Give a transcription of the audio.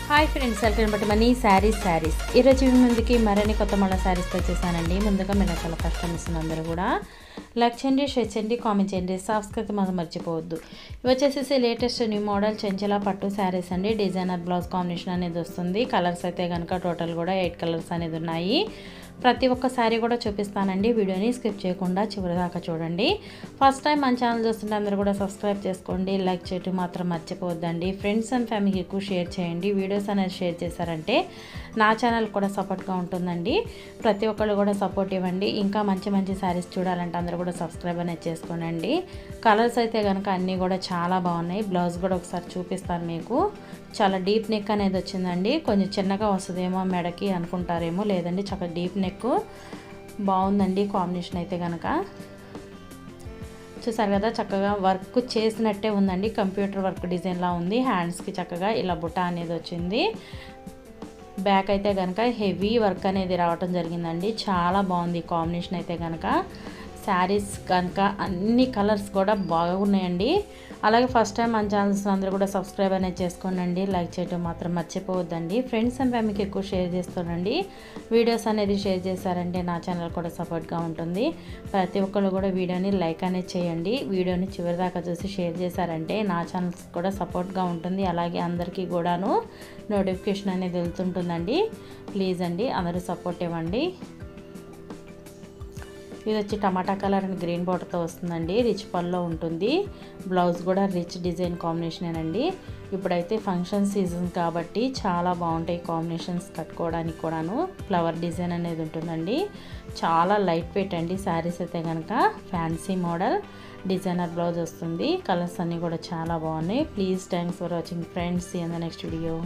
Hi friends, welcome but money saris ఈరోజు ముందుకి మరిన్ని కొత్త మళ్ళీ శారీస్తో వచ్చేసానండి. ముందుగా మీరు చాలా కస్టమర్స్ అందరూ కూడా లైక్ చేయండి, షేర్ చేయండి, కామెంట్ చేయండి, సబ్స్క్రైబ్ మాత్రం మర్చిపోవద్దు. ఇవి వచ్చేసి లేటెస్ట్ న్యూ మోడల్ చెంచలా పట్టు శారీస్ అండి. డిజైనర్ బ్లౌజ్ కాంబినేషన్ అనేది వస్తుంది. కలర్స్ అయితే కనుక టోటల్ కూడా 8 కలర్స్ అనేది ఉన్నాయి. ప్రతి ఒక్క శారీ కూడా చూపిస్తానండి. వీడియోని స్కిప్ చేయకుండా చివరి దాకా చూడండి. ఫస్ట్ టైం మన ఛానల్ చూస్తుంటే అందరూ కూడా సబ్స్క్రైబ్ చేసుకోండి, లైక్ చేయటం మాత్రం మర్చిపోవద్దండి. ఫ్రెండ్స్ అండ్ ఫ్యామిలీకి ఎక్కువ షేర్ చేయండి. వీడియోస్ అనేది షేర్ చేశారంటే నా ఛానల్ కూడా సపోర్ట్గా ఉంటుందండి. ప్రతి ఒక్కళ్ళు కూడా సపోర్ట్ ఇవ్వండి. ఇంకా మంచి మంచి శారీస్ చూడాలంటే అందరూ కూడా సబ్స్క్రైబ్ అనేది చేసుకోనండి. కలర్స్ అయితే కనుక అన్నీ కూడా చాలా బాగున్నాయి. బ్లౌజ్ కూడా ఒకసారి చూపిస్తాను మీకు. చాలా డీప్ నెక్ అనేది వచ్చిందండి. కొంచెం చిన్నగా వస్తుందేమో మెడకి అనుకుంటారేమో, లేదండి చక్కగా డీప్ నెక్ బాగుందండి. కాంబినేషన్ అయితే కనుక చూసారు కదా, చక్కగా వర్క్ చేసినట్టే ఉందండి. కంప్యూటర్ వర్క్ డిజైన్లా ఉంది. హ్యాండ్స్కి చక్కగా ఇలా బుట్ట అనేది వచ్చింది. బ్యాక్ అయితే కనుక హెవీ వర్క్ అనేది రావటం జరిగిందండి. చాలా బాగుంది కాంబినేషన్ అయితే కనుక. శారీస్ కనుక అన్ని కలర్స్ కూడా బాగున్నాయండి. అలాగే ఫస్ట్ టైం మన ఛానల్స్ అందరూ కూడా సబ్స్క్రైబ్ అనేది చేసుకోండి, లైక్ చేయడం మాత్రం మర్చిపోవద్దండి. ఫ్రెండ్స్ అండ్ ఫ్యామిలీకి ఎక్కువ షేర్ చేస్తానండి. వీడియోస్ అనేది షేర్ చేశారంటే నా ఛానల్ కూడా సపోర్ట్గా ఉంటుంది. ప్రతి ఒక్కళ్ళు కూడా వీడియోని లైక్ అనేది చేయండి. వీడియోని చివరి దాకా చూసి షేర్ చేశారంటే నా ఛానల్స్ కూడా సపోర్ట్గా ఉంటుంది. అలాగే అందరికీ కూడాను నోటిఫికేషన్ అనేది వెళ్తుంటుందండి. ప్లీజ్ అండి అందరూ సపోర్ట్ ఇవ్వండి. ఇది వచ్చి టమాటా కలర్ అండ్ గ్రీన్ బార్డర్తో వస్తుందండి. రిచ్ పల్లో ఉంటుంది. బ్లౌజ్ కూడా రిచ్ డిజైన్ కాంబినేషనేనండి. ఇప్పుడైతే ఫంక్షన్ సీజన్ కాబట్టి చాలా బాగుంటాయి కాంబినేషన్స్ కట్టుకోవడానికి కూడాను. ఫ్లవర్ డిజైన్ అనేది ఉంటుందండి. చాలా లైట్ వెయిట్ అండి శారీస్ అయితే కనుక. ఫ్యాన్సీ మోడల్ డిజైనర్ బ్లౌజ్ వస్తుంది. కలర్స్ అన్నీ కూడా చాలా బాగున్నాయి. Please thanks for watching friends. See in the next video.